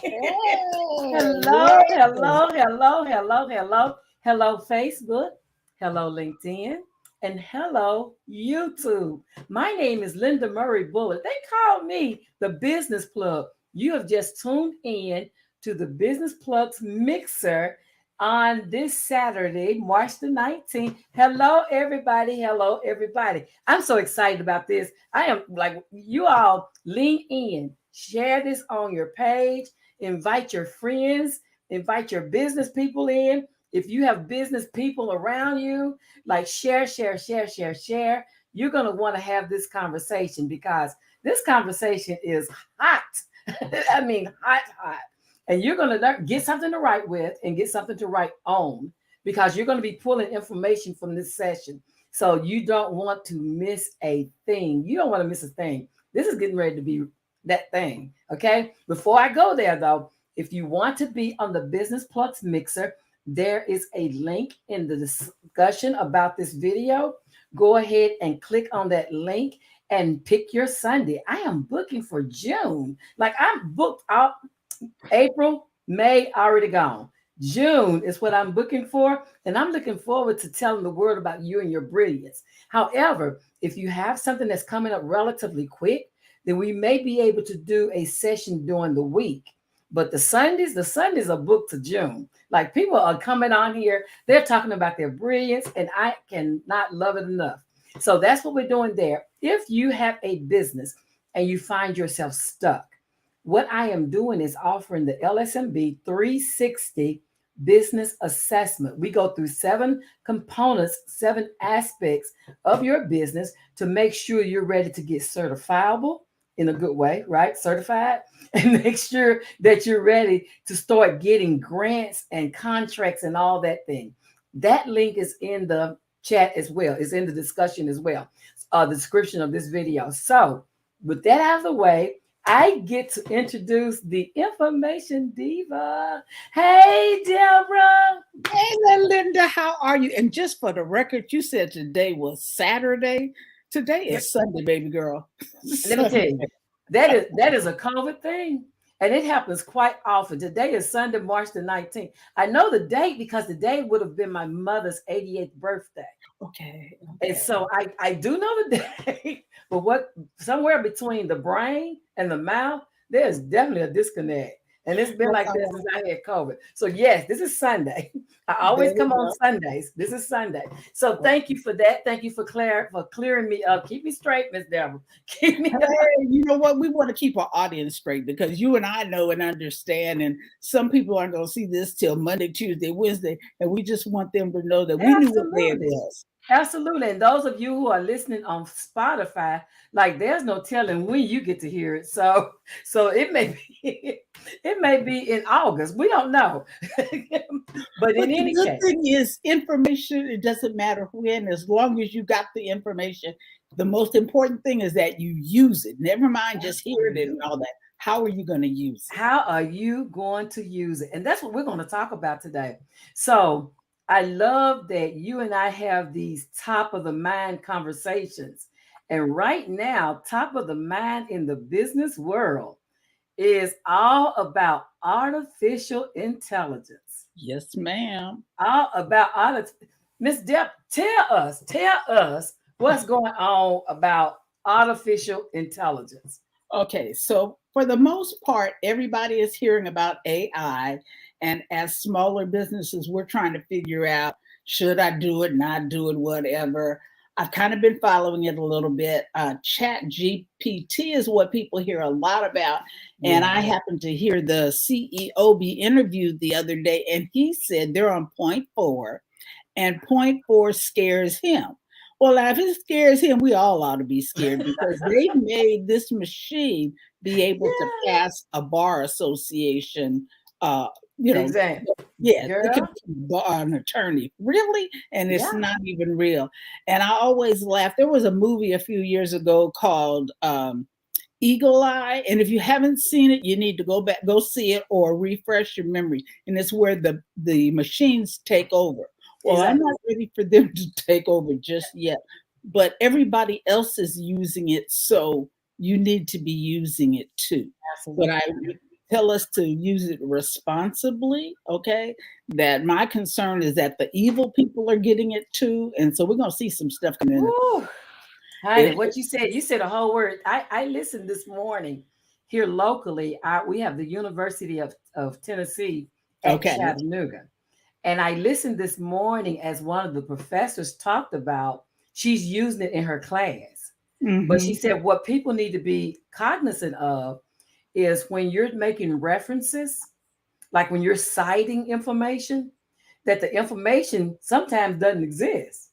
Hey, Hello, yes. hello, hello, hello, hello, hello, Facebook, hello, LinkedIn, and hello, YouTube. My name is Linda Murray Bullitt. They call me the Business Plug. You have just tuned in to the Business Plugs Mixer on this Saturday, March the 19th. Hello, everybody. Hello, everybody. I'm so excited about this. I am like, you all lean in, share this on your page, invite your friends, invite your business people in. If you have business people around you, like share, share, share, share, share. You're going to want to have this conversation because this conversation is hot. I mean, hot, hot. And you're going to get something to write with and get something to write on because you're going to be pulling information from this session. So you don't want to miss a thing. You don't want to miss a thing. This is getting ready to be that thing. Okay. Before I go there, though, if you want to be on the Business Plus Mixer, there is a link in the discussion about this video. Go ahead and click on that link and pick your Sunday. I am booking for June. Like I'm booked out April, May already gone. June is what I'm booking for, and I'm looking forward to telling the world about you and your brilliance. However, if you have something that's coming up relatively quick, then we may be able to do a session during the week. But the Sundays are booked to June. Like people are coming on here, they're talking about their brilliance, and I cannot love it enough. So that's what we're doing there. If you have a business and you find yourself stuck, what I am doing is offering the LSMB 360 business assessment. We go through 7 components, 7 aspects of your business to make sure you're ready to get certifiable in a good way, right? Certified, and make sure that you're ready to start getting grants and contracts and all that thing. That link is in the chat as well, is in the discussion as well, the description of this video. So, with that out of the way, I get to introduce the Information Diva. Hey, Deborah. Hey there, Linda, how are you? And just for the record, you said today was Saturday. Today Yep. is Sunday, baby girl. Let me tell Sunday. you, that is a COVID thing, and it happens quite often. Today is Sunday, March the 19th. I know the date because the day would have been my mother's 88th birthday. Okay, And okay. so I do know the day, but what somewhere between the brain and the mouth, there's definitely a disconnect. And it's been Well, like this since I had COVID. So yes, this is Sunday. I always there come on you Sundays. This is Sunday. So go. thank you for that. Thank you for clearing me up. Keep me straight, Miss Deborah. Keep me up. Hey, you know what? We want to keep our audience straight because you and I know and understand, and some people aren't going to see this till Monday, Tuesday, Wednesday, and we just want them to know that we knew what day it Absolutely. was. Absolutely. And those of you who are listening on Spotify, like there's no telling when you get to hear it. So it may be it may be in August. We don't know. But But in the any good case, thing is information, it doesn't matter when, as long as you got the information. The most important thing is that you use it. Never mind just hearing it and all absolutely. that. How are you going to use it? How are you going to use it? And that's what we're going to talk about today. So I love that you and I have these top of the mind conversations. And right now, top of the mind in the business world is all about artificial intelligence. Yes, ma'am. All about Miss Deb, tell us what's going on about artificial intelligence. Okay, so for the most part, everybody is hearing about AI. And as smaller businesses, we're trying to figure out should I do it, not do it, whatever. I've kind of been following it a little bit. Chat GPT is what people hear a lot about. And Yeah. I happened to hear the CEO be interviewed the other day, and he said they're on point four, and point four scares him. Well, now, if it scares him, we all ought to be scared because they made this machine be able to Yeah. pass a bar association. Uh, you know, Exactly. yeah, it can Girl. bar an attorney, really, and it's Yeah. not even real. And I always laugh. There was a movie a few years ago called Eagle Eye, and if you haven't seen it, you need to go back, go see it, or refresh your memory. And it's where the machines take over. Well, I'm Exactly. not ready for them to take over just yet, but everybody else is using it, so you need to be using it too. But I Absolutely. tell us to use it responsibly. Okay. That my concern is that the evil people are getting it too. And so we're going to see some stuff come in. Woo, honey, It, what you said a whole word. I listened this morning here locally. We have the University of Tennessee at okay. Chattanooga. And I listened this morning as one of the professors talked about, she's using it in her class. But she Mm-hmm. said what people need to be cognizant of is when you're making references, like when you're citing information, that the information sometimes doesn't exist.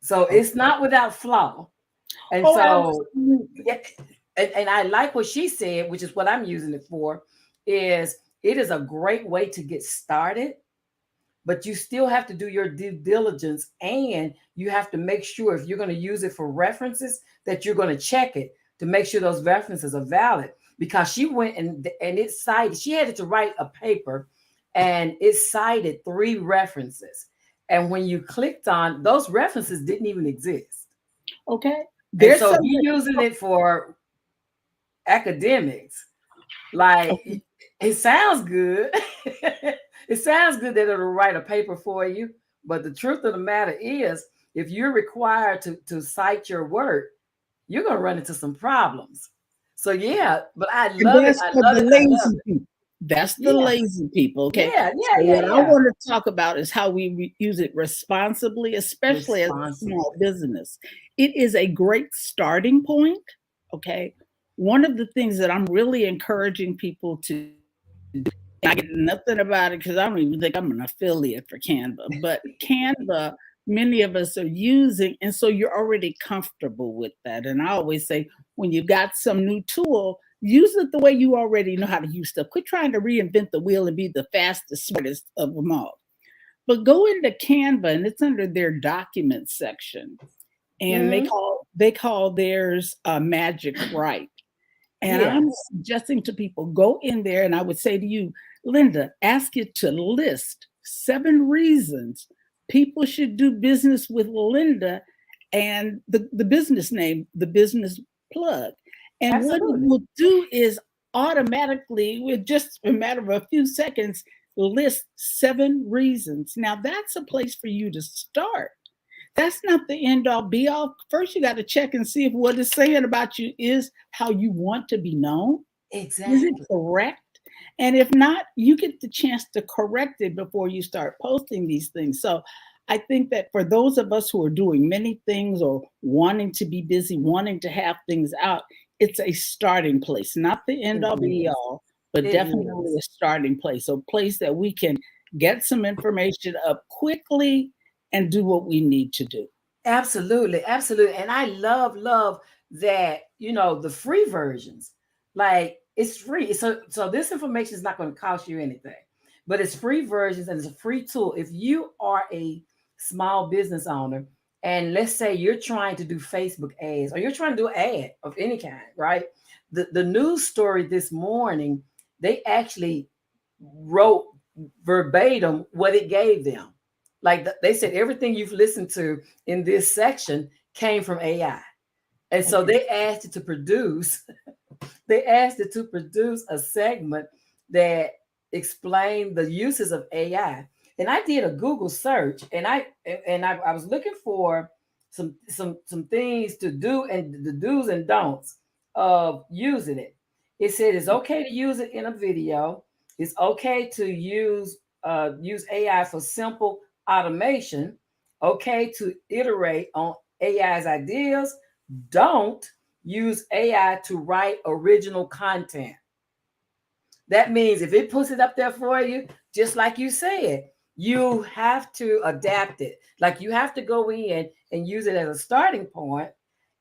So it's Okay. not without flaw. And Oh, so, absolutely. yeah, and I like what she said, which is what I'm using it for, is it is a great way to get started, but you still have to do your due diligence, and you have to make sure if you're going to use it for references that you're going to check it to make sure those references are valid. Because she went and it cited, she had to write a paper and it cited 3 references. And when you clicked on those references didn't even exist. Okay. And There's so if something. you're using it for academics, like Okay. it sounds good. It sounds good that it'll write a paper for you. But the truth of the matter is, if you're required to cite your work, you're going to run into some problems. So, yeah, but I And love it. that's I for love the it. I love lazy it. people. That's the Yeah, lazy people. Okay. yeah, So yeah, yeah, what I yeah. want to talk about is how we use it responsibly, especially as a small Responsibly. business. It is a great starting point. Okay. One of the things that I'm really encouraging people to do, I get nothing about it because I don't even think I'm an affiliate for Canva, but Canva, many of us are using, and so you're already comfortable with that. And I always say, when you got some new tool, use it the way you already know how to use stuff. Quit trying to reinvent the wheel and be the fastest, smartest of them all. But go into Canva, and it's under their documents section, and Hmm. they call theirs Magic Write. And Yeah, I'm suggesting to people, go in there, and I would say to you, Linda, ask you to list 7 reasons people should do business with Linda, and the business name, the business plug. And what it absolutely. will do is automatically, with just a matter of a few seconds, list 7 reasons. Now, that's a place for you to start. That's not the end all be all. First, you got to check and see if what it's saying about you is how you want to be known. Is it Exactly. correct? And if not, you get the chance to correct it before you start posting these things. So I think that for those of us who are doing many things or wanting to be busy, wanting to have things out, it's a starting place, not the end It all be is. all, but It definitely is. a starting place. A place that we can get some information up quickly and do what we need to do. Absolutely, absolutely. And I love that, the free versions. Like it's free. So this information is not going to cost you anything. But it's free versions and it's a free tool. If you are a small business owner and let's say you're trying to do Facebook ads or you're trying to do an ad of any kind, right? The news story this morning, they actually wrote verbatim what it gave them. Like they said, everything you've listened to in this section came from AI. And so Okay. they asked it to produce a segment that explained the uses of AI. And I did a Google search and I was looking for some things to do and the do's and don'ts of using it. It said it's okay to use it in a video. It's okay to use AI for simple automation. Okay to iterate on AI's ideas. Don't use AI to write original content. That means if it puts it up there for you, just like you said, you have to adapt it. Like you have to go in and use it as a starting point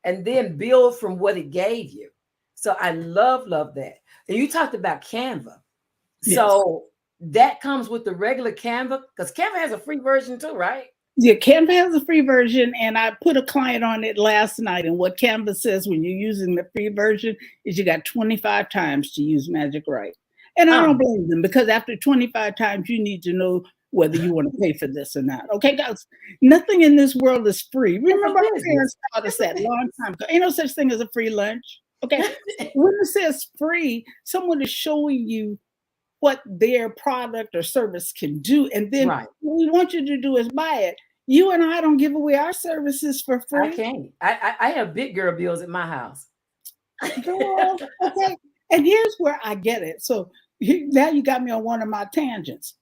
and then build from what it gave you. So I love that. And you talked about Canva. Yes. So that comes with the regular Canva because Canva has a free version too, right? Yeah, Canva has a free version, and I put a client on it last night. And what Canva says when you're using the free version is you got 25 times to use Magic Write. And I don't Um, blame them because after 25 times, you need to know whether you want to pay for this or not. Okay, guys, nothing in this world is free. it's a Remember, our business. parents taught us It's a that long business. time ago. Ain't no such thing as a free lunch. Okay. When it says free, someone is showing you what their product or service can do. And then Right. what we want you to do is buy it. You and I don't give away our services for I free. can't. I have big girl bills at my house. Girl, okay. And here's where I get it. So now you got me on one of my tangents.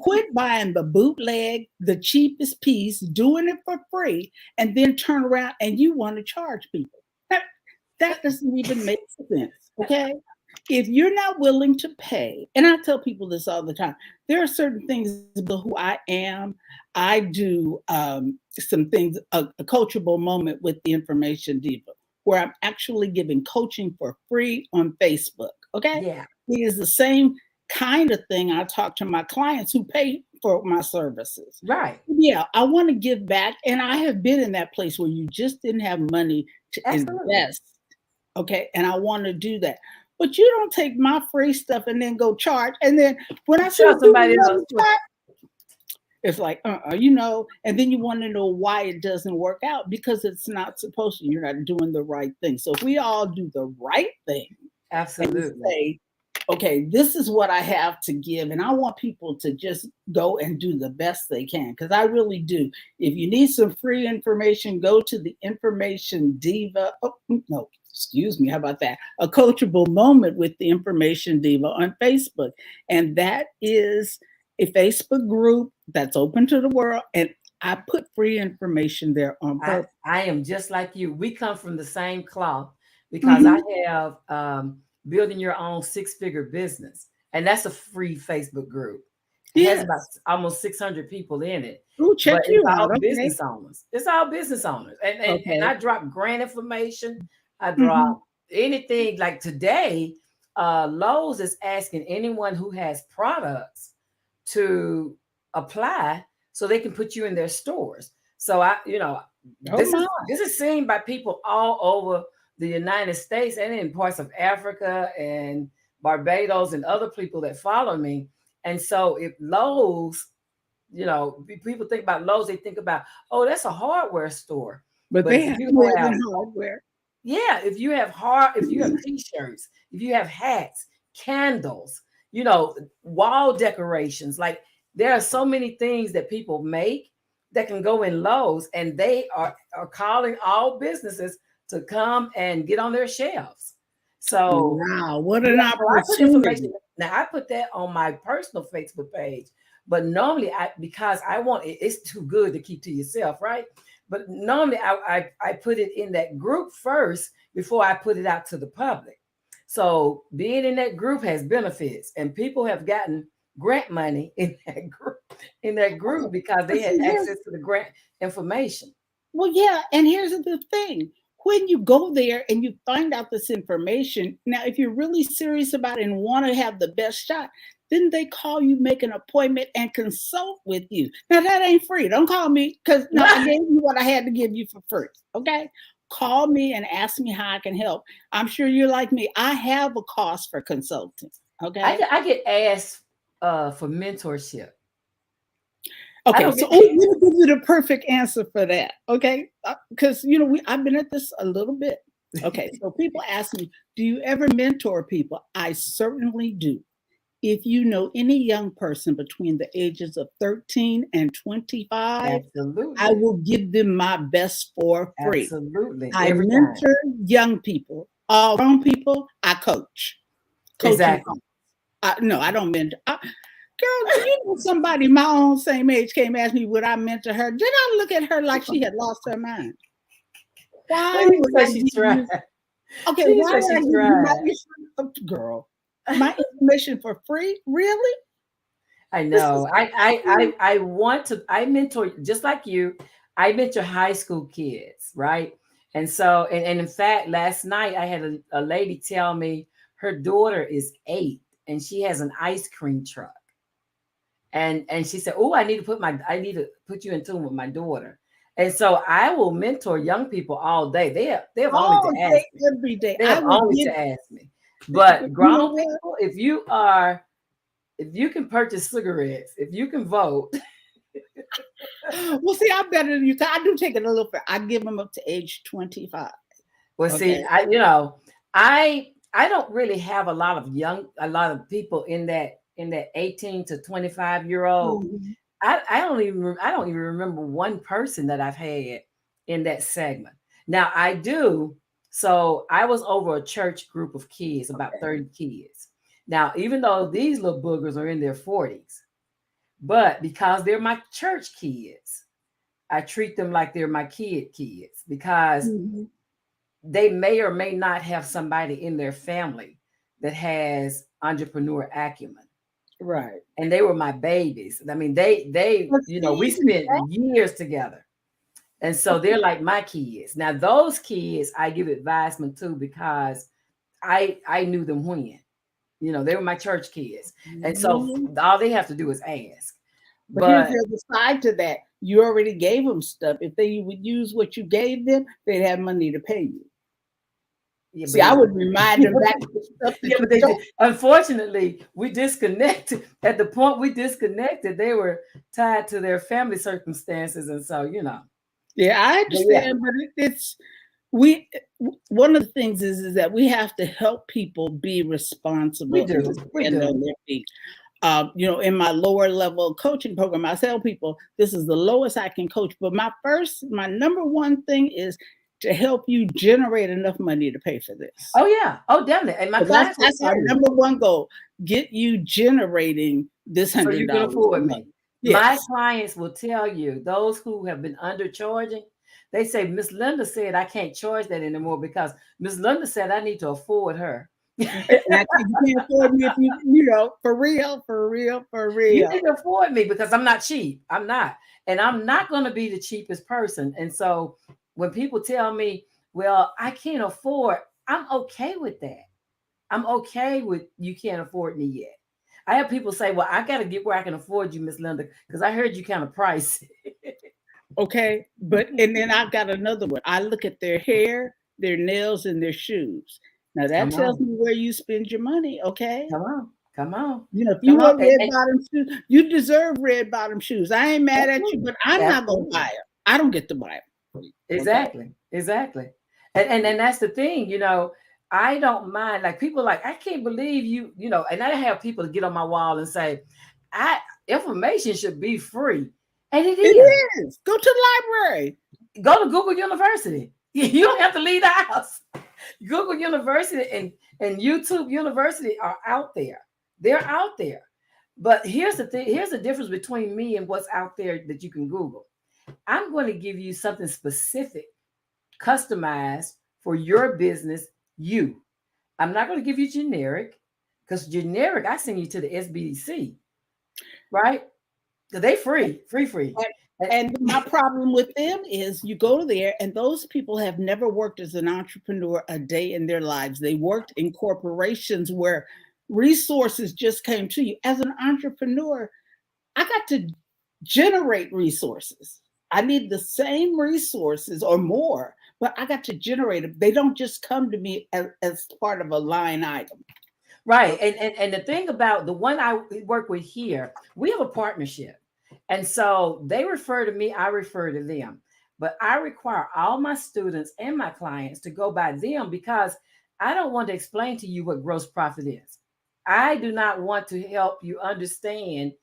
Quit buying the bootleg, the cheapest piece, doing it for free, and then turn around and you want to charge people. That doesn't even make sense. Okay. If you're not willing to pay, and I tell people this all the time, there are certain things about who I am. I do some things, a coachable moment with the Information Diva, where I'm actually giving coaching for free on Facebook. Okay. Yeah. It is the same kind of thing I talk to my clients who pay for my services. Right. Yeah, I want to give back. And I have been in that place where you just didn't have money to Absolutely. invest. Okay. And I want to do that. But you don't take my free stuff and then go charge. And then when I see Tell you somebody do else. another charge, it's like, you know, and then you want to know why it doesn't work out because it's not supposed to. You're not doing the right thing. So if we all do the right thing and Absolutely. say, okay, this is what I have to give. And I want people to just go and do the best they can because I really do. If you need some free information, go to the Information Diva. Oh, no, excuse me. How about that? A coachable moment with the Information Diva on Facebook. And that is a Facebook group that's open to the world. And I put free information there on purpose. I am just like you. We come from the same cloth because I have building your own six-figure business, and that's a free Facebook group. It has about almost 600 people in it. Ooh, check But you it's all out. Okay. business owners. It's all business owners. And Okay. I drop grant information. I drop anything like today. Lowe's is asking anyone who has products to apply so they can put you in their stores. So this is seen by people all over the United States and in parts of Africa and Barbados and other people that follow me. And so if Lowe's, people think about Lowe's, they think about, oh, that's a hardware store. But they have more than hardware. Yeah, if you have t-shirts, if you have hats, candles, wall decorations, like there are so many things that people make that can go in Lowe's, and they are calling all businesses to come and get on their shelves. So wow, what an opportunity. Now I put that on my personal Facebook page, but normally because I want it's too good to keep to yourself, right? But normally I put it in that group first before I put it out to the public. So being in that group has benefits, and people have gotten grant money in that group because they had access to the grant information. Well, yeah, and here's the thing. When you go there and you find out this information, now if you're really serious about it and want to have the best shot, then they call you, make an appointment, and consult with you. Now that ain't free. Don't call me because I gave you what I had to give you for free. Okay. Call me and ask me how I can help. I'm sure you're like me. I have a cost for consulting. Okay. I get asked for mentorship. Okay, so let me give you the perfect answer for that. Okay, because I've been at this a little bit. Okay, so people ask me, do you ever mentor people? I certainly do. If you know any young person between the ages of 13 and 25, absolutely, I will give them my best for free. Absolutely, I mentor young people, all grown people. I coach. Exactly. No, I don't mentor. Girl, somebody my own same age came ask me would I mentor her. Did I look at her like she had lost her mind? Why would I she tried? Okay, why would I give you girl my information for free? Really? I know. I want to. I mentor just like you. I mentor high school kids, right? And so, and in fact, last night I had a lady tell me her daughter is 8 and she has an ice cream truck. And she said, "Oh, I need to put you in tune with my daughter." And so I will mentor young people all day. They have only to ask me. Every day. They have only to ask me. But grown people, if you can purchase cigarettes, if you can vote. Well, see, I'm better than you. I do take it a little bit. I give them up to age 25. Well, Okay. see, I don't really have a lot of people in that 18 to 25-year-old. Mhm. I don't even remember one person that I've had in that segment. Now I do. So I was over a church group of kids, about Okay. 30 kids. Now, even though these little boogers are in their 40s, but because they're my church kids, I treat them like they're my kids because Mhm. they may or may not have somebody in their family that has entrepreneur acumen. Right. And they were my babies. I mean, But we see, spent years together. And so they're like my kids. Now, those kids I give advisement to because I knew them when. They were my church kids. And so Mhm. all they have to do is ask. But here's But the other side to that. You already gave them stuff. If they would use what you gave them, they'd have money to pay you. yeah, See, but I they would remind them back to the stuff yeah, that you but they don't. did. Unfortunately, we disconnected. At the point we disconnected, they were tied to their family circumstances, and so Yeah, I But yeah, understand, but it's we. One of the things is that we have to help people be we responsible and to do, we stand on do. their feet. In my lower level coaching program, I tell people this is the lowest I can coach. But my number one thing is to help you generate enough money to pay for this. Oh yeah, oh definitely. And my So that's clients will that's our tell you, number one goal. Get you generating this so hundred you can dollars a afford month. me. My Yes. clients will tell you, those who have been undercharging, they say, Miss Linda said I can't charge that anymore because Miss Linda said I need to afford her. And you can't afford me if for real, for real, for You real. need to afford me because I'm not cheap. I'm not. And I'm not going to be the cheapest person. And so when people tell me, well, I can't afford, I'm okay with that. I'm okay with you can't afford me yet. I have people say, well, I got to get where I can afford you, Miss Linda, because I heard you kind of pricey. Okay. And then I've got another one. I look at their hair, their nails, and their shoes. Now that Come tells on. me where you spend your money, okay? Come on. Come on. If you Come on. want red bottom shoes, you deserve red bottom shoes. I ain't mad at you, Absolutely. but I'm not gonna buy Absolutely. them. I don't get to buy them for you. Okay. Exactly. Exactly. And that's the thing, I don't mind. Like people like, I can't believe and I have people to get on my wall and say, I information should be free. And it It is. is. Go to the library. Go to Google University. You don't have to leave the house. Google University and YouTube University are out there. They're out there. But here's the thing, here's the difference between me and what's out there that you can Google. I'm going to give you something specific, customized for your business, you. I'm not going to give you generic, because generic, I send you to the SBDC, right? They free. And, And- and my problem with them is you go there and those people have never worked as an entrepreneur a day in their lives. They worked in corporations where resources just came to you. As an entrepreneur, I got to generate resources. I need the same resources or more, but I got to generate them. They don't just come to me as part of a line item. right. And the thing about the one I work with here, we have a partnership. And so they refer to me, I refer to them. But I require all my students and my clients to go by them because I don't want to explain to you what gross profit is. I do not want to help you understand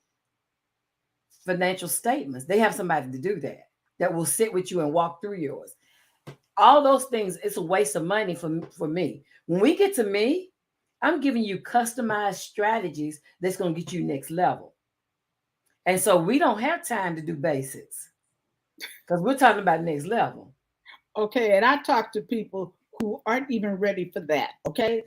financial statements. They have somebody to do that will sit with you and walk through yours. All those things, it's a waste of money for me. When we get to me, I'm giving you customized strategies that's going to get you next level. And so we don't have time to do basics because we're talking about next level. Okay. And I talk to people who aren't even ready for that. Okay.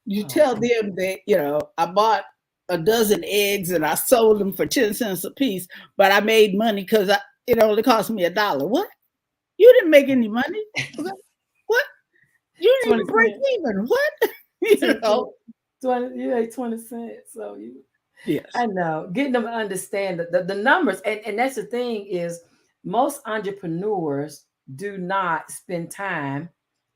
You Oh, tell them that, I bought a dozen eggs and I sold them for 10 cents a piece, but I made money because it only cost me $1. What? You didn't make any money. Okay. What? You didn't 20 even break cents. even. What? See, you know? 20, you made 20 cents. So Yes. I know, getting them to understand the numbers. And that's the thing is most entrepreneurs do not spend time.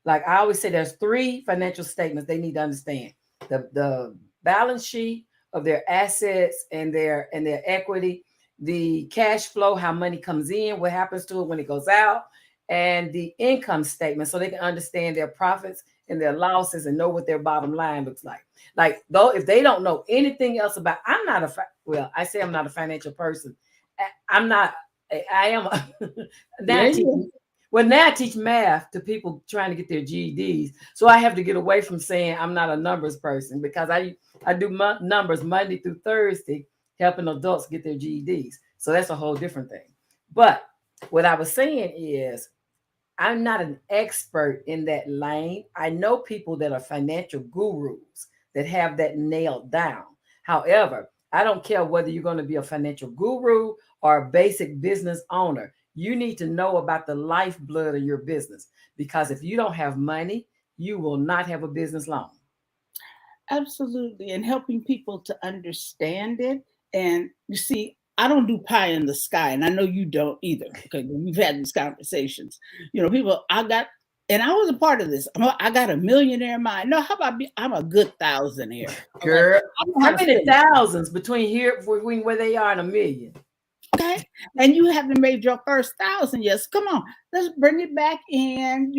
Like I always say, there's 3 financial statements they need to understand. The balance sheet of their assets and their equity, the cash flow, how money comes in, what happens to it when it goes out, and the income statement so they can understand their profits and their losses and know what their bottom line looks like. Like, though, if they don't know anything else about, I'm not a, well, I say I'm not a financial person. I'm not, I am, now Yeah, I teach, yeah. well, now I teach math to people trying to get their GEDs. So I have to get away from saying I'm not a numbers person, because I do numbers Monday through Thursday, helping adults get their GEDs. So that's a whole different thing. But what I was saying is, I'm not an expert in that lane. I know people that are financial gurus that have that nailed down. However, I don't care whether you're going to be a financial guru or a basic business owner. You need to know about the lifeblood of your business, because if you don't have money, you will not have a business long. Absolutely. And helping people to understand it. And you see, I don't do pie in the sky, and I know you don't either. Okay, we've had these conversations. People, and I was a part of this. I got a millionaire mind. No, how about me? I'm a good thousandaire. Okay, Girl, I know how how to many spend. thousands between where they are and a million? Okay, and you haven't made your first thousand yet. So come on, let's bring it back in.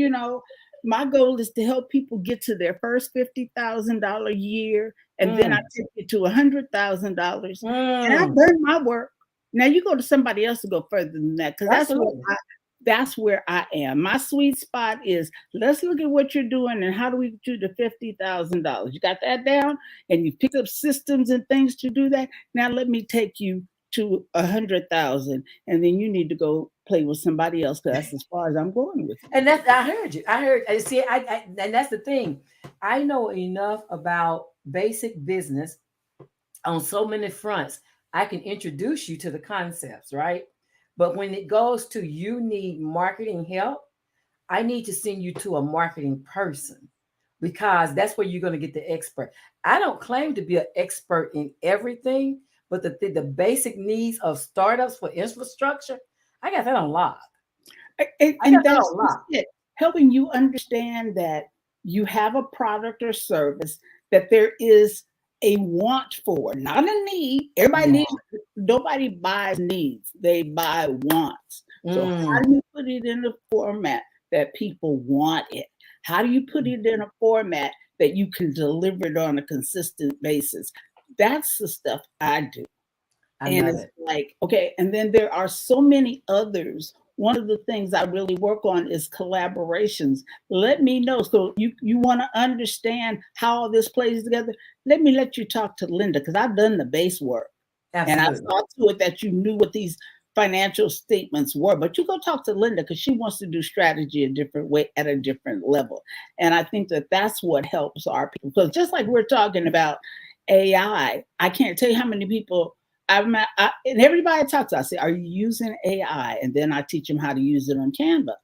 My goal is to help people get to their first $50,000 year, and then I Mm, take it to $100,000, and I've mm, done my work. Now you go to somebody else to go further than that, because absolutely. that's where I am. My sweet spot is, let's look at what you're doing and how do we get you to $50,000. You got that down, and you picked up systems and things to do that. Now let me take you to 100,000, and then you need to go play with somebody else, because that's as far as I'm going with you. And that's, I heard you. I heard. I see. And that's the thing. I know enough about basic business on so many fronts. I can introduce you to the concepts, right? But when it goes to you need marketing help, I need to send you to a marketing person, because that's where you're going to get the expert. I don't claim to be an expert in everything, but the basic needs of startups for infrastructure, I got that on lock. And, I and got that that's on just lock. it. Helping you understand that you have a product or service that there is a want for, not a need. Everybody Yeah. needs, nobody buys needs, they buy wants. So how Mm, do you put it in a format that people want it? How do you put it in a format that you can deliver it on a consistent basis? That's the stuff I do. I And love it's it. like, okay, and then there are so many others. One of the things I really work on is collaborations. Let me know. So you want to understand how all this plays together. Let you talk to Linda, because I've done the base work. And I Absolutely. saw to it that you knew what these financial statements were. But you go talk to Linda, because she wants to do strategy a different way, at a different level. And I think that that's what helps our people. Because just like we're talking about AI, I can't tell you how many people and everybody talks. I say, "Are you using AI?" And then I teach them how to use it on Canva.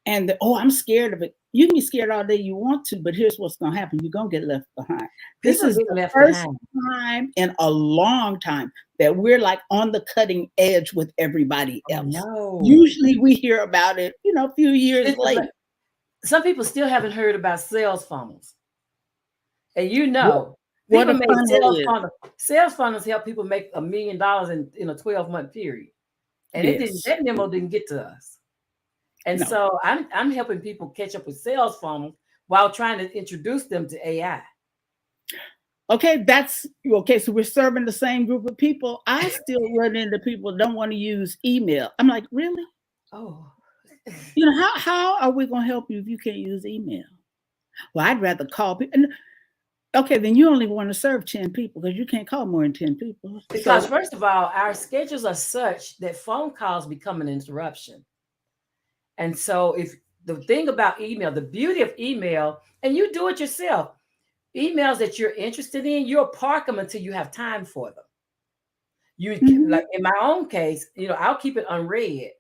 And I'm scared of it. You can be scared all day you want to, but here's what's going to happen: you're going to get left behind. This People is get the left first behind. time in a long time that we're like on the cutting edge with everybody Oh else. no. Usually we hear about it, a few years But later. some people still haven't heard about sales funnels. And What, what people a make funnel sales is. funnels. Sales funnels help people make $1 million in a 12-month period. And Yes. that memo didn't get to us. And No. so I'm helping people catch up with sales funnels while trying to introduce them to AI. Okay, that's okay. So we're serving the same group of people. I still run into people don't want to use email. I'm like, really? Oh, How are we going to help you if you can't use email? Well, I'd rather call people. Okay, then you only want to serve 10 people, because you can't call more than 10 people. because So, first of all, our schedules are such that phone calls become an interruption. And so if the thing about email, the beauty of email, and you do it yourself, emails that you're interested in, you'll park them until you have time for them. mhm, Like in my own case, I'll keep it unread.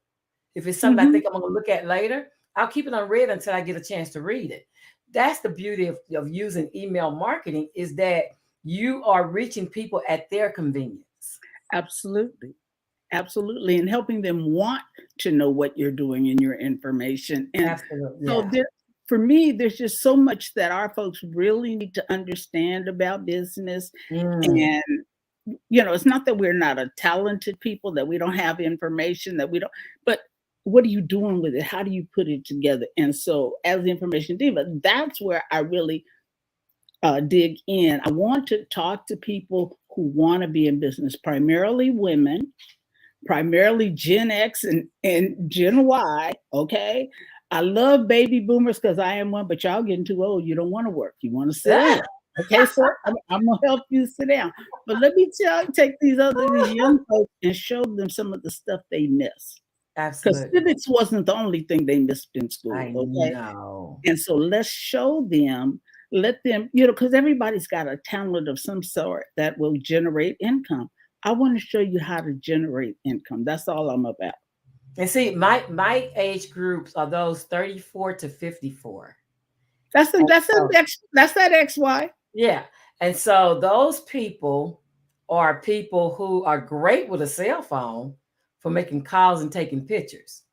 If it's something I mhm, think I'm going to look at later, I'll keep it unread until I get a chance to read it. That's the beauty of using email marketing, is that you are reaching people at their convenience. absolutely. Absolutely. And helping them want to know what you're doing in your information. And Absolutely. so Yeah. for me, there's just so much that our folks really need to understand about business. Mm, And it's not that we're not a talented people, that we don't have information, that we don't, but what are you doing with it? How do you put it together? And so, as the information diva, that's where I really dig in. I want to talk to people who want to be in business, primarily women, primarily Gen X and Gen Y. Okay. I love baby boomers because I am one, but y'all getting too old. You don't want to work. You want to sit down. Okay, sir, I'm gonna help you sit down. But let me take these young folks and show them some of the stuff they miss. Because Absolutely. civics wasn't the only thing they missed in school. I Okay. know. And so let's show them, let them, you know, because everybody's got a talent of some sort that will generate income. I want to show you how to generate income. That's all I'm about. And see, my age groups are those 34 to 54. That's the, And that's so, that X, that's that XY. yeah. And so those people are people who are great with a cell phone for making calls and taking pictures.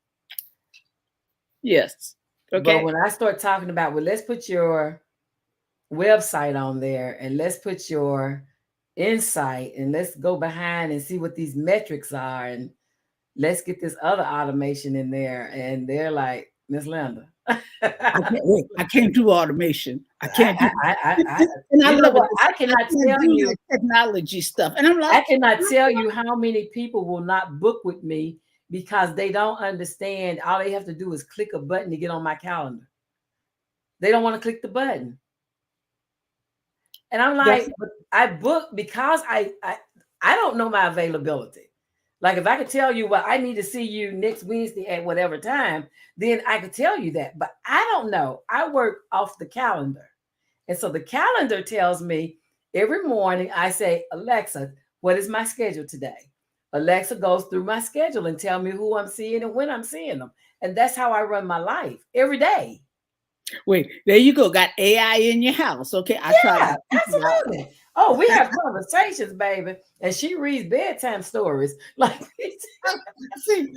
Yes. But Okay. when I start talking about, well, let's put your website on there and let's put your insight and let's go behind and see what these metrics are and let's get this other automation in there. And they're like, Miss Linda. I can't do automation. I can't do and I You know love it. what? I I cannot can't tell do you. that technology stuff. And I'm I like, cannot tell you how many people will not book with me because they don't understand. All they have to do is click a button to get on my calendar. They don't want to click the button. And I'm that's like, but I book because I don't know my availability. Like if I could tell you, well, I need to see you next Wednesday at whatever time, then I could tell you that. But I don't know. I work off the calendar. And so the calendar tells me every morning I say, Alexa, what is my schedule today? Alexa goes through my schedule and tell me who I'm seeing and when I'm seeing them. And that's how I run my life every day. wait, there you go. Got AI in your house. Okay. I try Yeah, to keep it out. absolutely. Oh, we have conversations, baby. And she reads bedtime stories. Like, See,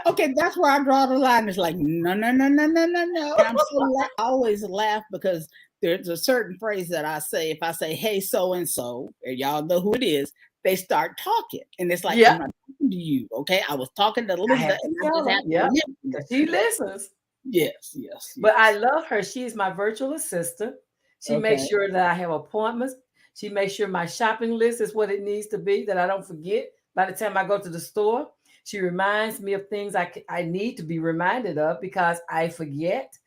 okay, that's where I draw the line. It's like, no, no, no, no, no, no, no. And I always laugh because there's a certain phrase that I say. If I say, hey, so and so, and y'all know who it is, they start talking. And it's like, I'm yep, not talking to you. Okay. I was talking to I Linda have to and I tell just her. have to Yep, remember. because she listens. Yes, yes, But I yes. love her. She's my virtual assistant. She makes Okay. sure that I have appointments. She makes sure my shopping list is what it needs to be, that I don't forget by the time I go to the store. She reminds me of things I need to be reminded of because I forget.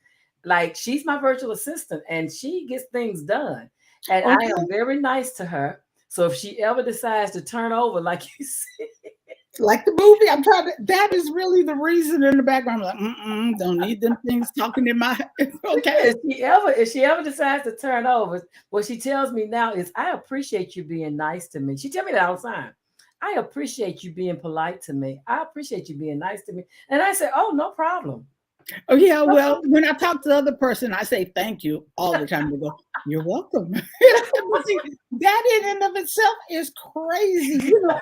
Like she's my virtual assistant and she gets things done. And I am Okay. very nice to her. So if she ever decides to turn over, like you said, Like the movie, I'm trying to. That is really the reason in the background. I'm like, don't need them things talking in my. Okay. if she ever decides to turn over, what she tells me now is, I appreciate you being nice to me. She tell me that all the time. I appreciate you being polite to me. I appreciate you being nice to me. And I say, oh, no problem. Oh yeah, No well, when I talk to the other person, I say thank you all the time. They go, "You're welcome." See, that in and of itself is crazy. You know,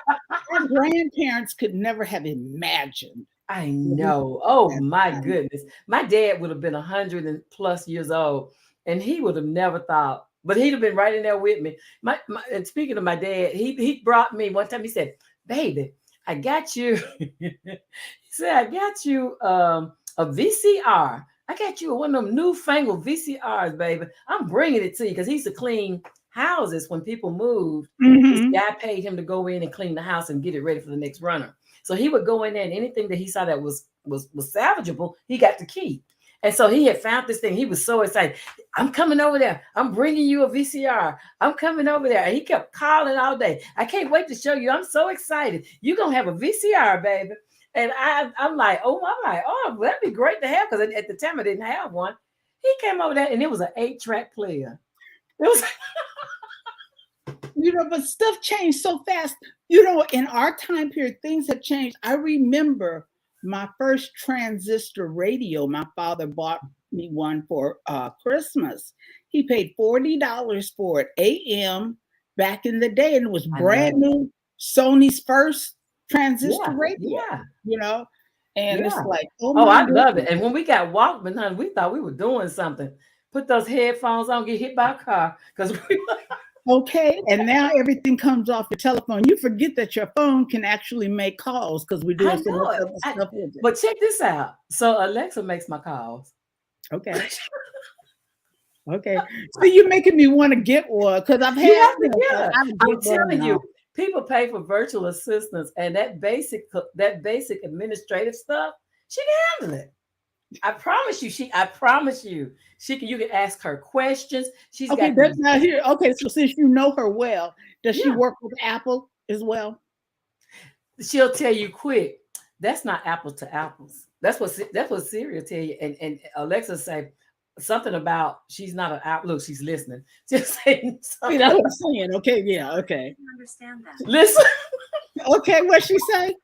our grandparents could never have imagined I what we know. Oh had my time. goodness. My dad would have been 100 and plus years old, and he would have never thought, but he'd have been right in there with me. And speaking of my dad, he brought me one time, he said, baby, I got you. He said, I got you a VCR. I got you one of them newfangled VCRs, baby. I'm bringing it to you because he used to clean houses when people moved. This Mm-hmm. guy paid him to go in and clean the house and get it ready for the next runner. So he would go in there and anything that he saw that was salvageable, he got to keep. And so he had found this thing. He was so excited. I'm coming over there. I'm bringing you a VCR. I'm coming over there. And he kept calling all day. I can't wait to show you. I'm so excited. You're going to have a VCR, baby. And I'm like, oh, that'd be great to have. Because at the time I didn't have one. He came over there and it was an 8-track player. It was You know, but stuff changed so fast. You know, in our time period, things have changed. I remember my first transistor radio. My father bought me one for Christmas. He paid $40 for it, AM, back in the day, and it was I love brand it. new. Sony's first transistor Yeah, radio. yeah, You know, and it's yeah. like, oh Oh, my I love it. goodness. And when we got Walkman, honey, we thought we were doing something. Put those headphones on, get hit by a car. Because Okay, and now everything comes off your telephone. You forget that your phone can actually make calls because we're I doing so much know it. other stuff with it. But check this out. So Alexa makes my calls. Okay, okay. So you're making me want to get one because I've You had, have to get her. I would I'm get one telling and you, all. people pay for virtual assistants, and that basic administrative stuff, she can handle it. I promise you. I promise you. She can. You can ask her questions. She's Okay, got that's these. not here. Okay, so since you know her well, does she Yeah, work with Apple as well? she'll tell you quick. That's not apples to apples. That's what Siri will tell you. And Alexa say something about she's not an app. Look, she's listening. Just saying See, something that's about what I'm saying. Okay, yeah, okay. Understand that. listen. Okay, what she say?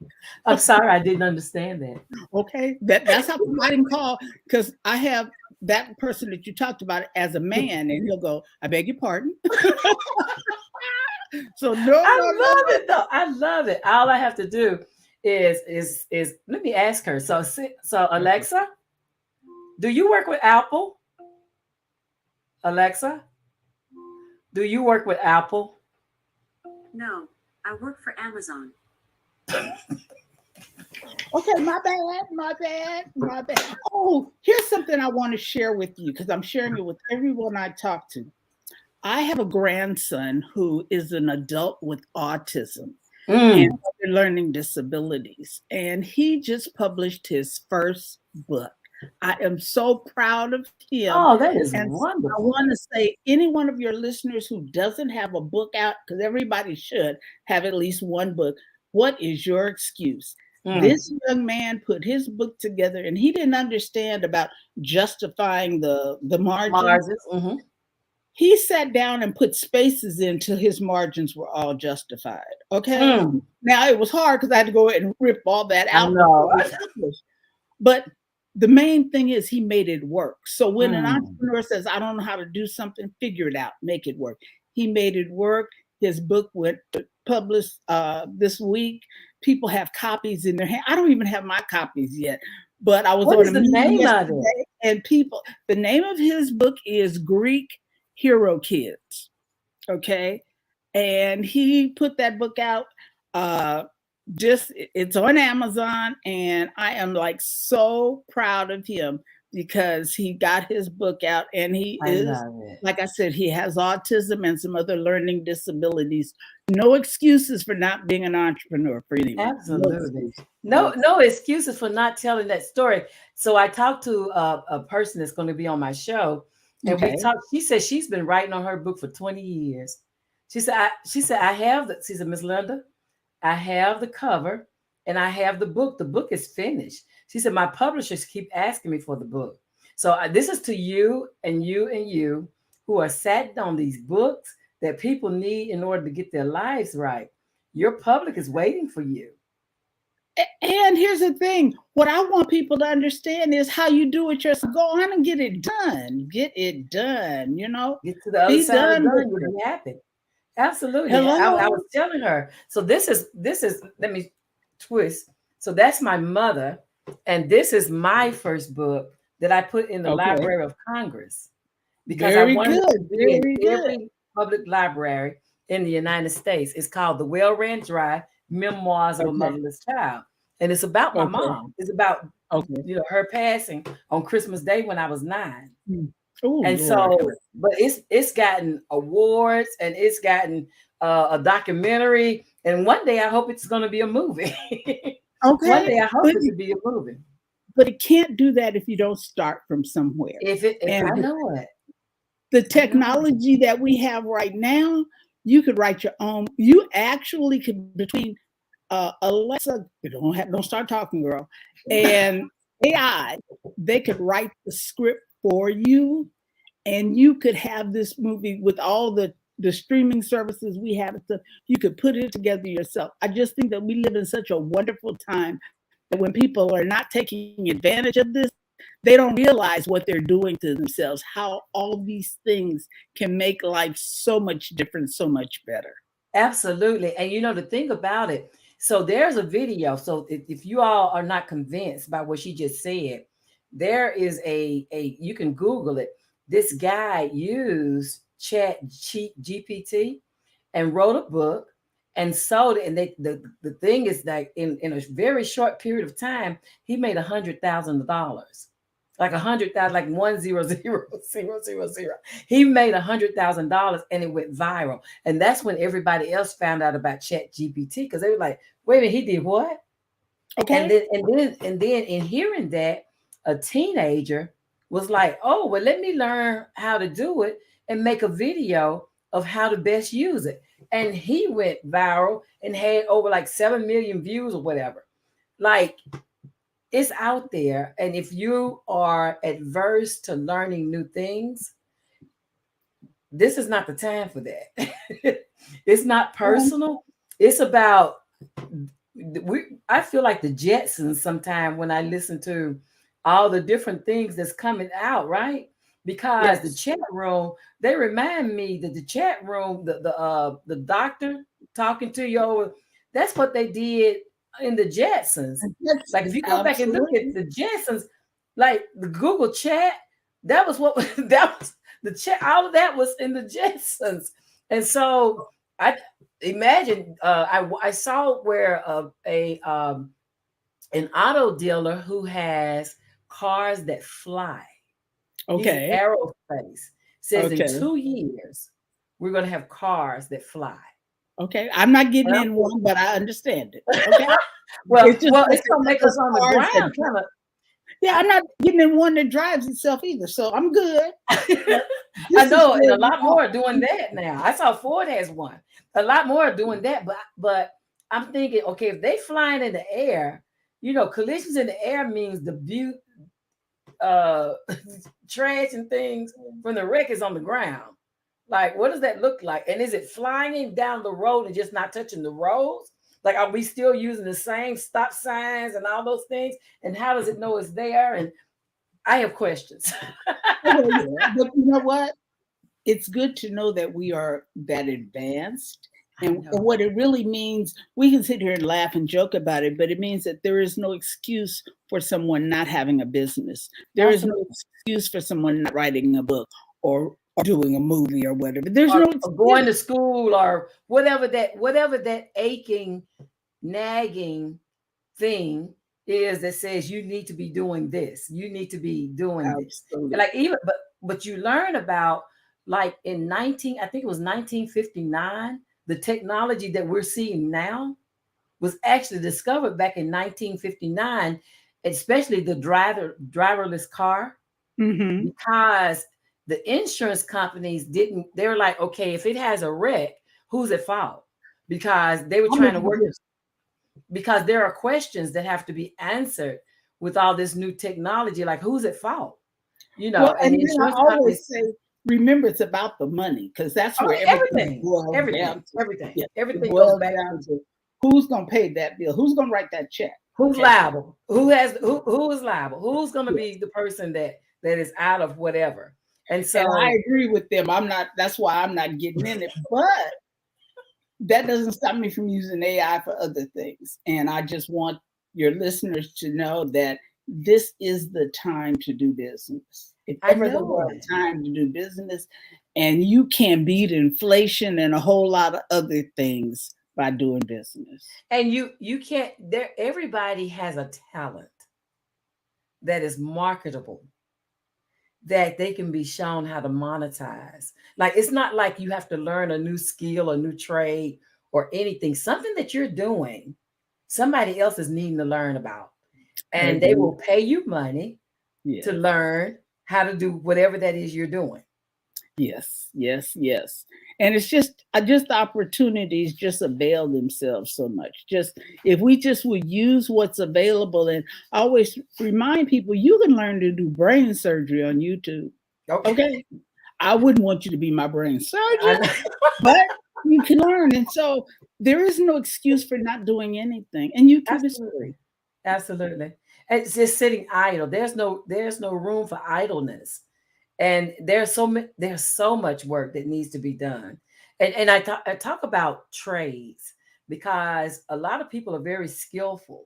I'm sorry, I didn't understand that. Okay, that's how I can call because I have that person that you talked about as a man, and he'll go, "I beg your pardon." So no, I no, no, love no. it though. I love it. All I have to do is let me ask her. So Alexa, do you work with Apple? Alexa, do you work with Apple? No, I work for Amazon. Okay, my bad, my bad, my bad. Oh, here's something I want to share with you because I'm sharing it with everyone I talk to. I have a grandson who is an adult with autism and Mm. other learning disabilities, and he just published his first book. I am so proud of him. Oh, that is And I wonderful. want to say, any one of your listeners who doesn't have a book out, because everybody should have at least one book, what is your excuse? Mm. This young man put his book together and he didn't understand about justifying the margins. Margins. Mm-hmm. He sat down and put spaces in till his margins were all justified. Okay. Mm. Now it was hard because I had to go ahead and rip all that I out before know. we published. But the main thing is he made it work. So when an Mm. entrepreneur says, I don't know how to do something, figure it out, make it work. He made it work. His book went published this week. People have copies in their hand. I don't even have my copies yet. But I was What on is a the meeting name of it? yesterday, and the name of his book is Greek Hero Kids. Okay. And he put that book out. Uh, it's on Amazon, and I am like so proud of him because he got his book out, and he I is, love it. like I said, he has autism and some other learning disabilities. No excuses for not being an entrepreneur for anyone. No Absolutely. excuses. No excuses for not telling that story. So I talked to a person that's going to be on my show, and we Okay. talked. She said she's been writing on her book for 20 years. She said I have the. She said, Miss Linda, I have the cover and I have the book. The book is finished. She said my publishers keep asking me for the book. So this is to you and you and you who are sat on these books that people need in order to get their lives right. Your public is waiting for you. And here's the thing, what I want people to understand is how you do it yourself. Go on and get it done. Get it done, Get to the other be side of done the with gun, you'll it. be happy. Absolutely. I Hello. was telling her. So this is let me twist. So that's my mother, and this is my first book that I put in the Okay. Library of Congress because I Very wanted it to good. be in Very good. every public library in the United States. It's called The Well Ran Dry Memoirs of a Okay. Motherless Child. And it's about my Okay. mom. It's about Okay. her passing on Christmas Day when I was 9. Oh, And Lord. so, but it's gotten awards and it's gotten a documentary. And one day I hope it's going to be a movie. One Okay. day I hope But it to be a movie. it can't do that if you don't start from somewhere. If I And know it. the technology that we have right now, you could write your own. You actually could, between Alexa, don't start talking, girl, and AI, they could write the script for you, and you could have this movie with all the streaming services we have. You could put it together yourself. I just think that we live in such a wonderful time that when people are not taking advantage of this, they don't realize what they're doing to themselves, how all these things can make life so much different, so much better. Absolutely. And the thing about it, so there's a video. So if you all are not convinced by what she just said, there is a you can Google it. This guy used GPT and wrote a book and sold it. And the thing is that in a very short period of time, he made $100,000. Like 100,000, like 100,000. He made $100,000 and it went viral. And that's when everybody else found out about Chat GPT, because they were like, wait a minute, he did what? Okay. And then in hearing that, a teenager was like, oh, well, let me learn how to do it and make a video of how to best use it. And he went viral and had over like 7 million views or whatever. Like, it's out there. And if you are adverse to learning new things, this is not the time for that. It's not personal. It's about, I feel like the Jetsons sometimes when I listen to all the different things that's coming out, right? Because the chat room, they remind me that the chat room, the doctor talking to you over, that's what they did in the Jetsons. Like if you go back and look at the Jetsons, like the Google chat, that was what that was the chat. All of that was in the Jetsons. And so I imagine I saw where an auto dealer who has cars that fly. Okay. He's aerospace. Says in 2 years, we're going to have cars that fly. Okay. I'm not getting in one, but I understand it. Okay. well, it's going to make us on the ground. Yeah, I'm not getting in one that drives itself either. So I'm good. I know, and a lot more are doing that now. I saw Ford has one. A lot more are doing that. But I'm thinking, okay, if they flying in the air, collisions in the air means the trash and things from the wreck is on the ground. Like, what does that look like? And is it flying down the road and just not touching the roads? Like, are we still using the same stop signs and all those things? And how does it know it's there? And I have questions. But you know what? It's good to know that we are that advanced. And what it really means, we can sit here and laugh and joke about it, but it means that there is no excuse for someone not having a business. There is no excuse for someone not writing a book or doing a movie or whatever. There's no excuse. Going to school or whatever that aching, nagging thing is that says you need to be doing this. You need to be doing this. Like but you learn about, like in 1959, the technology that we're seeing now was actually discovered back in 1959, especially the driverless car, because the insurance companies they were like, okay, if it has a wreck, who's at fault? Because they were trying to work it, because there are questions that have to be answered with all this new technology, like who's at fault? Well, and I always say, remember, it's about the money, because that's where everything goes back to who's going to pay that bill, who's going to write that check, who's liable, who is liable, who's going to be the person that is out of whatever. And so I agree with them. That's why I'm not getting in it, but that doesn't stop me from using AI for other things. And I just want your listeners to know that this is the time to do business. If ever there was a time to do business, and you can beat inflation and a whole lot of other things by doing business. And you can't, everybody has a talent that is marketable, that they can be shown how to monetize. Like, it's not like you have to learn a new skill, a new trade, or anything. Something that you're doing, somebody else is needing to learn about. And they will pay you money to learn how to do whatever that is you're doing. Yes. And it's just opportunities just avail themselves so much. Just if we just would use what's available, and always remind people, you can learn to do brain surgery on YouTube. Okay. I wouldn't want you to be my brain surgeon, but you can learn. And so there is no excuse for not doing anything. And YouTube is free. Absolutely. It's just sitting idle. There's no room for idleness. And there's so much work that needs to be done. And I talk about trades, because a lot of people are very skillful.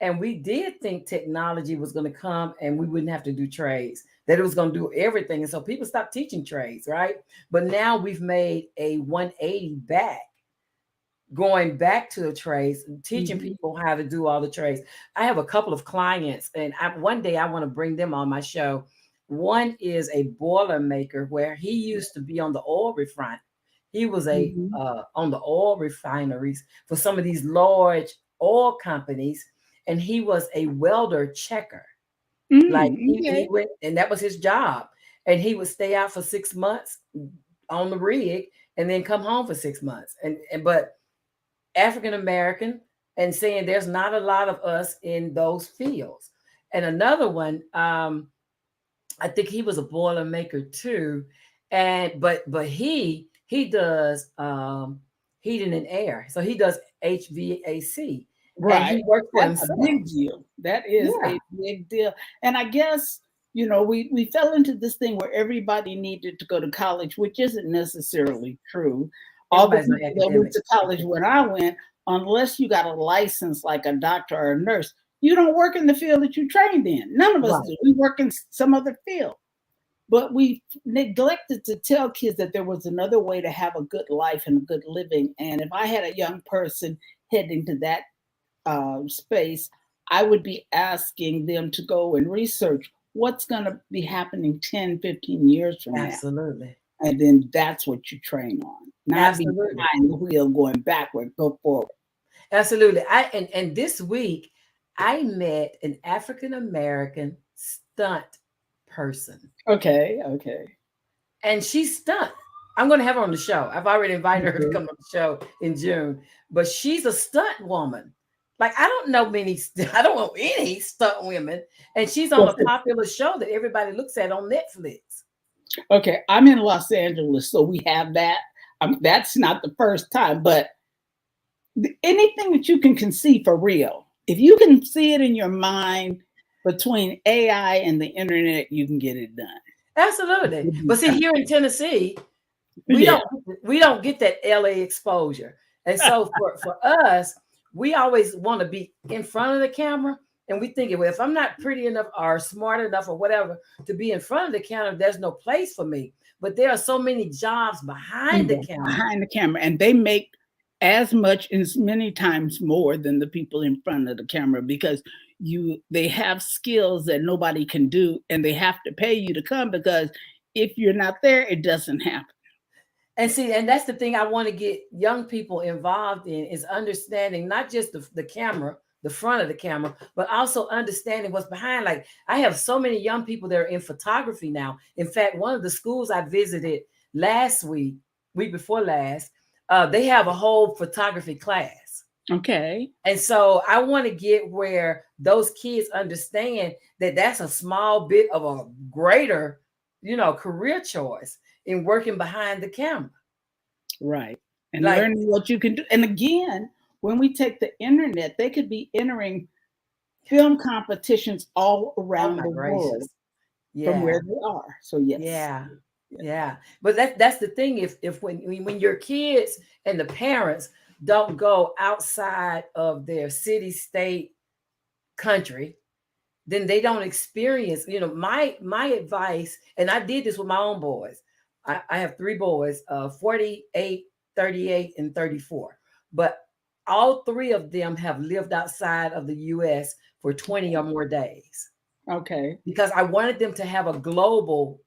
And we did think technology was going to come and we wouldn't have to do trades, that it was going to do everything. And so people stopped teaching trades, right? But now we've made a 180 back, going back to the trades, teaching Mhm. people how to do all the trades. I have a couple of clients, and one day I want to bring them on my show. One is a boiler maker where he used to be on the oil refinery. He was a Mhm. on the oil refineries for some of these large oil companies, and he was a welder checker. Like he Okay. went, and that was his job. And he would stay out for 6 months on the rig and then come home for 6 months. And but African American, and saying there's not a lot of us in those fields. And another one, I think he was a boiler maker too, and but he does heating and air, so he does HVAC, and Right. he worked for That's a himself. big deal. That is Yeah, a big deal. And I guess, we fell into this thing where everybody needed to go to college, which isn't necessarily true. All the everybody's not people that went academic. to college when I went, unless you got a license like a doctor or a nurse, you don't work in the field that you trained in. None of us Right. do. We work in some other field. But we neglected to tell kids that there was another way to have a good life and a good living. And if I had a young person heading to that space, I would be asking them to go and research what's going to be happening 10, 15 years from now. Absolutely. And then that's what you train on, not be Absolutely. behind the wheel going backward, go forward. Absolutely. And this week I met an African American stunt person. Okay, okay. And she's stunt. I'm going to have her on the show. I've already invited her to Mhm. come on the show in June, but she's a stunt woman. Like I don't know many, I don't know any stunt women, and she's on Well, a popular show that everybody looks at on Netflix. okay, I'm in Los Angeles, so we have that. That's not the first time, but anything that you can conceive for real, if you can see it in your mind between AI and the internet, you can get it done. Absolutely. But see, here in Tennessee, we Yeah. don't we don't get that LA exposure. And so for us, we always want to be in front of the camera. And we think, well, if I'm not pretty enough or smart enough or whatever to be in front of the camera, there's no place for me. But there are so many jobs behind the camera. Behind the camera, and they make as much as many times more than the people in front of the camera because they have skills that nobody can do, and they have to pay you to come because if you're not there, it doesn't happen. And see, and that's the thing I want to get young people involved in is understanding not just the camera, the front of the camera, but also understanding what's behind. Like I have so many young people that are in photography now. In fact, one of the schools I visited last week before last, they have a whole photography class. Okay. And so I want to get where those kids understand that that's a small bit of a greater, career choice in working behind the camera. Right. And Like, learning what you can do. And again, when we take the internet, they could be entering film competitions all oh around my the world gracious. from Yeah. where they are. So yes. Yeah. Yeah. But that's the thing. If when your kids and the parents don't go outside of their city, state, country, then they don't experience, my advice, and I did this with my own boys. I have three boys, 48, 38, and 34. But all three of them have lived outside of the US for 20 or more days Okay. because I wanted them to have a global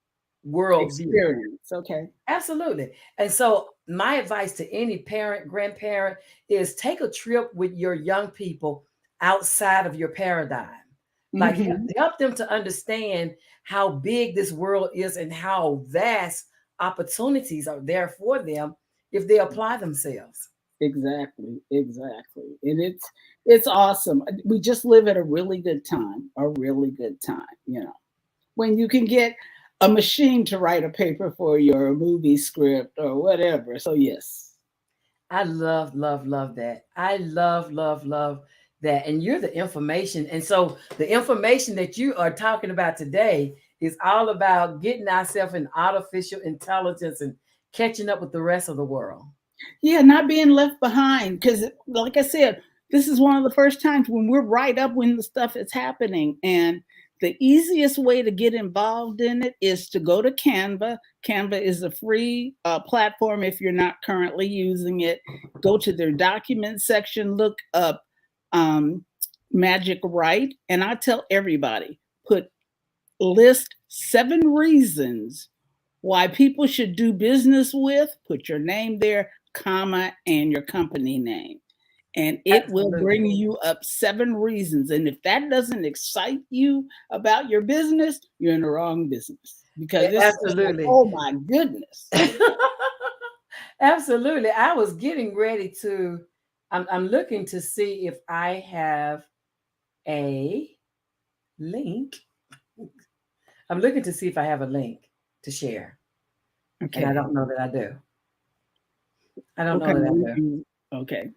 worldview. Experience. Okay. Absolutely. And so my advice to any parent, grandparent is take a trip with your young people outside of your paradigm. Like Mhm. help them to understand how big this world is and how vast opportunities are there for them if they apply themselves. Exactly, exactly. And it's awesome. We just live at a really good time, a really good time. When you can get a machine to write a paper for your movie script or whatever. So yes. I love, love, love that. I love, love, love that. And you're the information. And so the information that you are talking about today is all about getting ourselves in artificial intelligence and catching up with the rest of the world. Yeah, not being left behind. Because like I said, this is one of the first times when we're right up when the stuff is happening. And the easiest way to get involved in it is to go to Canva. Canva is a free platform if you're not currently using it. Go to their document section, look up Magic Write, and I tell everybody, list 7 reasons why people should do business with, put your name there, comma, and your company name. And it will bring you up 7 reasons. And if that doesn't excite you about your business, you're in the wrong business. Because absolutely. Like, oh my goodness. Absolutely. I was getting ready to, I'm looking to see if I have a link. I'm looking to see if I have a link to share. Okay. And I don't know that I do. I don't know that I do. Okay.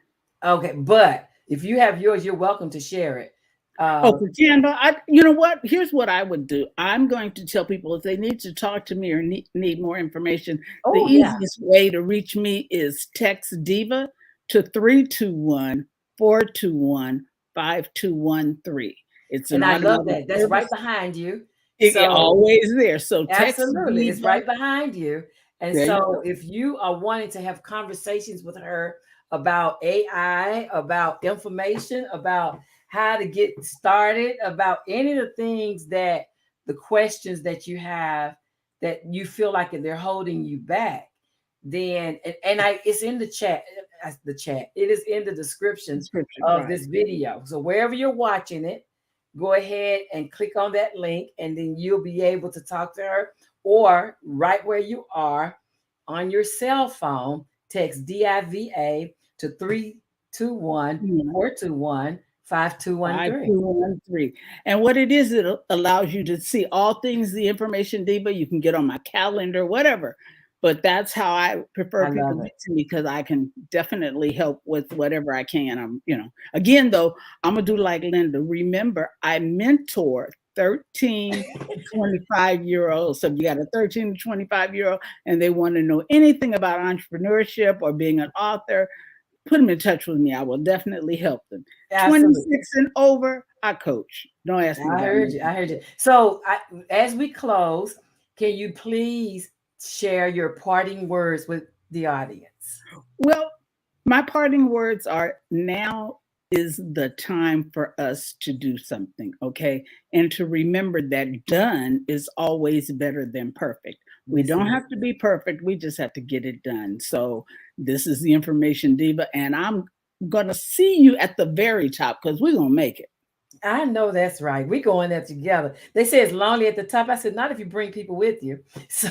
Okay. But if you have yours, you're welcome to share it. For Canva, you know what? Here's what I would do. I'm going to tell people if they need to talk to me or need more information, the easiest way to reach me is text Diva to 321-421-5213. And I love that. That's right behind you. It's always there. So absolutely, it's right behind you. And so if you are wanting to have conversations with her about AI, about information, about how to get started, about any of the things the questions that you have that you feel like they're holding you back, then, it's in the chat, it is in the description of this video. So wherever you're watching it, go ahead and click on that link, and then you'll be able to talk to her, or right where you are on your cell phone, text DIVA to 321-421-5213. And what it is, it allows you to see all things the Information Diva. You can get on my calendar, whatever. But that's how I prefer people get to me, because I can definitely help with whatever I can. Again, though, I'm going to do like Linda. Remember, I mentor 13 to 25-year-olds. So if you got a 13 to 25-year-old and they want to know anything about entrepreneurship or being an author, put them in touch with me. I will definitely help them. Absolutely. 26 and over, I coach. Don't ask me. I heard you. So as we close, can you please share your parting words with the audience? Well, my parting words are, now is the time for us to do something, okay? And to remember that done is always better than perfect. We don't have to be perfect. We just have to get it done. So this is the Information Diva, and I'm going to see you at the very top, because we're going to make it. I know that's right. We're going there together. They say it's lonely at the top. I said, not if you bring people with you. So,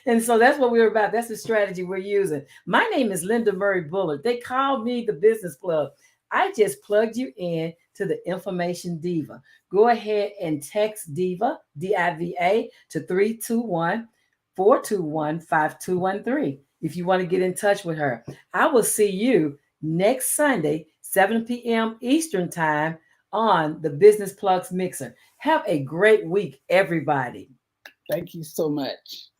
and so that's what we're about. That's the strategy we're using. My name is Linda Murray Bullard. They call me the Business Plug. I just plugged you in to the Information Diva. Go ahead and text Diva, DIVA, to 321-421-5213 if you want to get in touch with her. I will see you next Sunday, 7 p.m. Eastern Time, on the Business Plugs Mixer. Have a great week, everybody. Thank you so much.